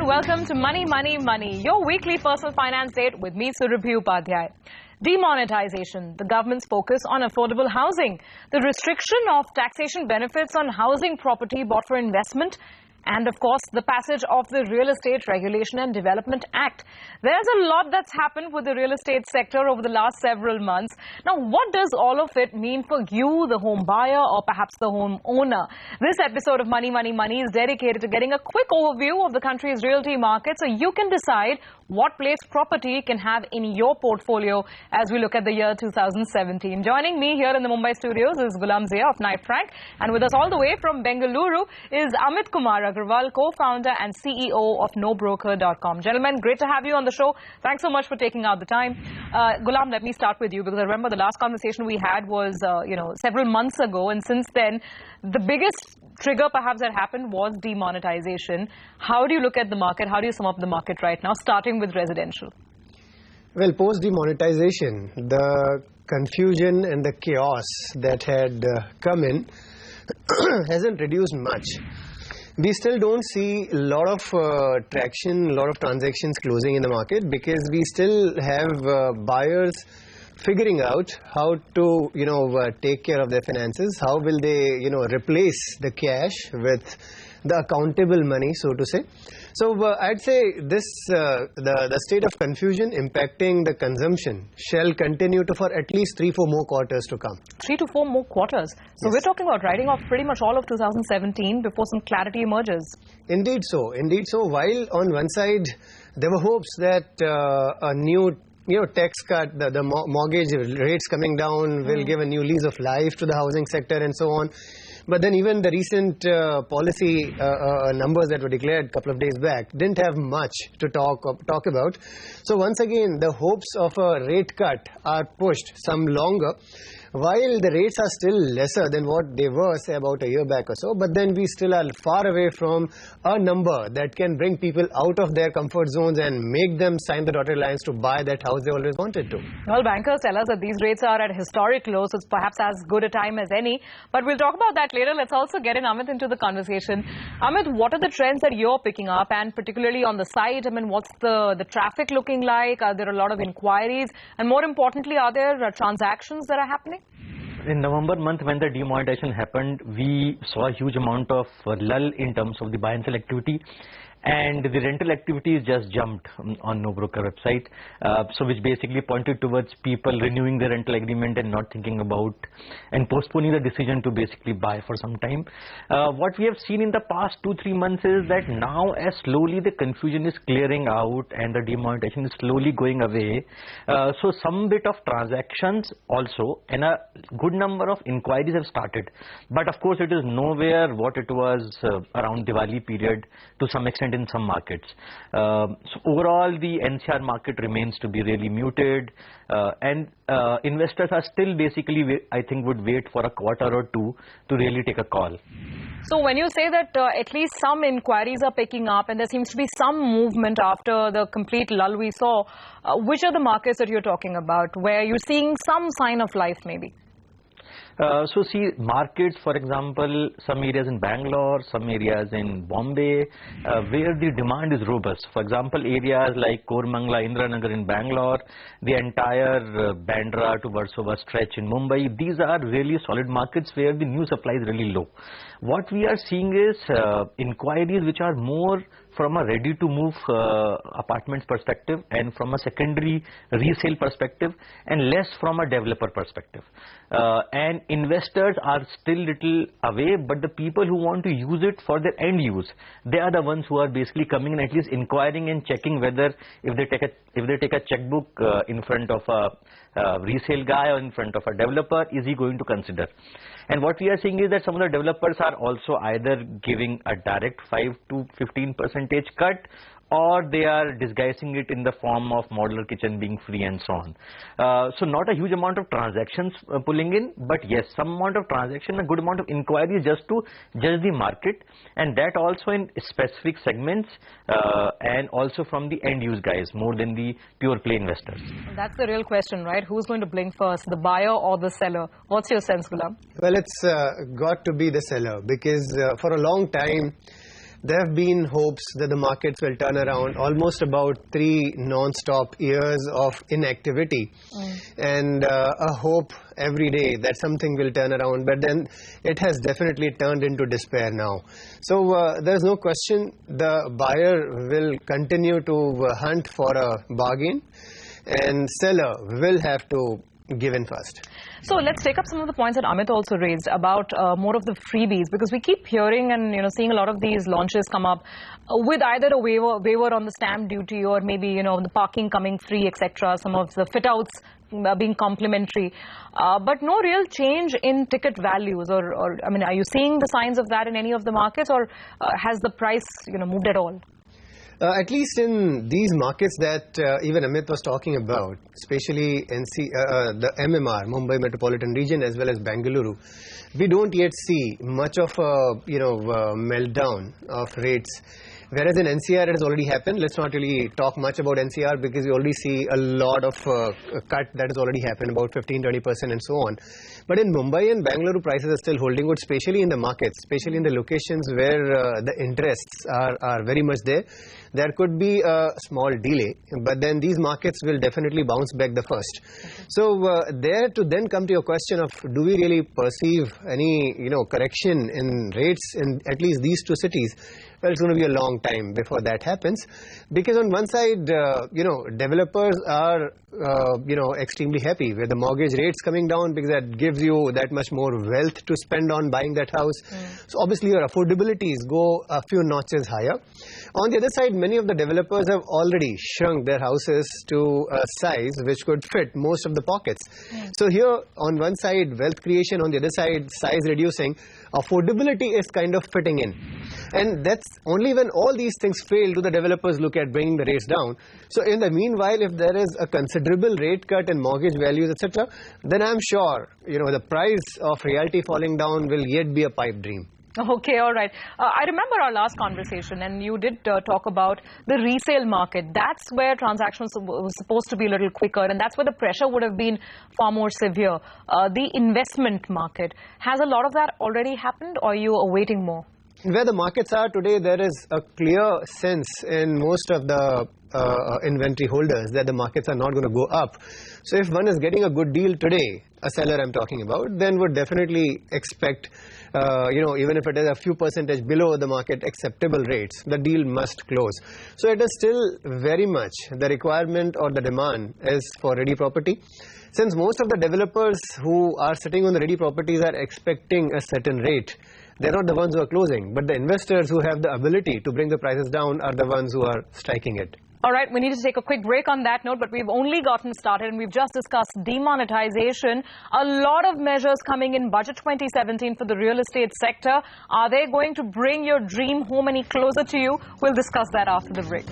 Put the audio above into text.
Welcome to Money, Money, Money, your weekly personal finance date with me, Surabhi Upadhyay. Demonetisation, the government's focus on affordable housing, the restriction of taxation benefits on housing property bought for investment, and of course, the passage of the Real Estate Regulation and Development Act. There's a lot that's happened with the real estate sector over the last several months. Now, what does all of it mean for you, the home buyer, or perhaps the home owner? This episode of Money, Money, Money is dedicated to getting a quick overview of the country's realty market so you can decide what place property can have in your portfolio as we look at the year 2017. Joining me here in the Mumbai studios is Ghulam Zia of Knight Frank, and with us all the way from Bengaluru is Amit Kumar Agarwal, co-founder and CEO of NoBroker.com. Gentlemen, great to have you on the show. Thanks so much for taking out the time. Ghulam, let me start with you because I remember the last conversation we had was, several months ago, and since then, the biggest trigger perhaps that happened was demonetization. How do you look at the market? How do you sum up the market right now, starting with residential? Well, post-demonetization, the confusion and the chaos that had come in hasn't reduced much. We still don't see a lot of traction, a lot of transactions closing in the market because we still have buyers figuring out how to, take care of their finances. How will they, replace the cash with the accountable money, so to say. So I'd say this, the state of confusion impacting the consumption shall continue for at least 3-4 more quarters to come. 3 to 4 more quarters. So yes. We're talking about writing off pretty much all of 2017 before some clarity emerges. Indeed so. Indeed so. While on one side there were hopes that a new tax cut, the mortgage rates coming down will give a new lease of life to the housing sector and so on. But then even the recent policy numbers that were declared a couple of days back didn't have much to talk about. So once again, the hopes of a rate cut are pushed some longer. While the rates are still lesser than what they were, say, about a year back or so, but then we still are far away from a number that can bring people out of their comfort zones and make them sign the dotted lines to buy that house they always wanted to. Well, bankers tell us that these rates are at historic lows, so it's perhaps as good a time as any. But we'll talk about that later. Let's also get in Amit into the conversation. Amit, what are the trends that you're picking up, and particularly on the site? I mean, what's the traffic looking like? Are there a lot of inquiries? And more importantly, are there transactions that are happening? In November month, when the demonetization happened, we saw a huge amount of lull in terms of the buy and sell activity, and the rental activities just jumped on No Broker website, so which basically pointed towards people renewing their rental agreement and not thinking about and postponing the decision to basically buy for some time. What we have seen in the past 2-3 months is that now as slowly the confusion is clearing out and the demonetization is slowly going away, so some bit of transactions also and a good number of inquiries have started, but of course it is nowhere what it was around Diwali period to some extent in some markets. So overall the NCR market remains to be really muted, and investors are still basically, I think, would wait for a quarter or two to really take a call. So when you say that at least some inquiries are picking up and there seems to be some movement after the complete lull we saw, which are the markets that you're talking about where you're seeing some sign of life maybe? So see, markets, for example, some areas in Bangalore, some areas in Bombay, where the demand is robust. For example, areas like Koramangala, Indiranagar in Bangalore, the entire Bandra to Versova stretch in Mumbai, these are really solid markets where the new supply is really low. What we are seeing is inquiries which are more from a ready-to-move apartments perspective and from a secondary resale perspective and less from a developer perspective. And investors are still little away, but the people who want to use it for their end use, they are the ones who are basically coming and at least inquiring and checking whether if they take a checkbook in front of a resale guy or in front of a developer, is he going to consider? And what we are seeing is that some of the developers are also either giving a direct 5 to 15% cut or they are disguising it in the form of modular kitchen being free and so on. So not a huge amount of transactions pulling in, but yes, some amount of transaction, a good amount of inquiries just to judge the market, and that also in specific segments and also from the end use guys more than the pure play investors. That's the real question, right? Who's going to blink first, the buyer or the seller? What's your sense, Gulam? Well, it's got to be the seller, because for a long time there have been hopes that the markets will turn around. Almost about 3 non-stop years of inactivity and a hope every day that something will turn around, but then it has definitely turned into despair now. So there's no question the buyer will continue to hunt for a bargain, and seller will have to give in first. So let's take up some of the points that Amit also raised about more of the freebies, because we keep hearing and seeing a lot of these launches come up with either a waiver on the stamp duty, or maybe the parking coming free, etc. Some of the fit outs being complimentary, but no real change in ticket values, or I mean, are you seeing the signs of that in any of the markets, or has the price moved at all? At least in these markets that even Amit was talking about, especially the MMR, Mumbai Metropolitan Region, as well as Bengaluru, we don't yet see much of a meltdown of rates. Whereas in NCR it has already happened. Let's not really talk much about NCR, because we already see a lot of cut that has already happened, about 15-20% and so on. But in Mumbai and Bengaluru, prices are still holding good, especially in the markets, especially in the locations where the interests are very much there. There could be a small delay, but then these markets will definitely bounce back the first. So there to then come to your question of, do we really perceive any correction in rates in at least these 2 cities? Well, it's going to be a long time before that happens, because on one side, developers are, extremely happy with the mortgage rates coming down, because that gives you that much more wealth to spend on buying that house. So obviously your affordabilities go a few notches higher. On the other side, many of the developers have already shrunk their houses to a size which could fit most of the pockets. So here, on one side, wealth creation, on the other side, size reducing, affordability is kind of fitting in. And that's only when all these things fail do the developers look at bringing the rates down. So in the meanwhile, if there is a considerable rate cut in mortgage values, etc., then I'm sure, the price of realty falling down will yet be a pipe dream. Okay, all right. I remember our last conversation, and you did talk about the resale market. That's where transactions were supposed to be a little quicker, and that's where the pressure would have been far more severe. The investment market, has a lot of that already happened, or are you awaiting more? Where the markets are today, there is a clear sense in most of the inventory holders that the markets are not going to go up. So if one is getting a good deal today, a seller I'm talking about, then would definitely expect, even if it is a few percentage below the market acceptable rates, the deal must close. So it is still very much the requirement or the demand is for ready property. Since most of the developers who are sitting on the ready properties are expecting a certain rate, they're not the ones who are closing, but the investors who have the ability to bring the prices down are the ones who are striking it. All right, we need to take a quick break on that note, but we've only gotten started and we've just discussed demonetization. A lot of measures coming in Budget 2017 for the real estate sector. Are they going to bring your dream home any closer to you? We'll discuss that after the break.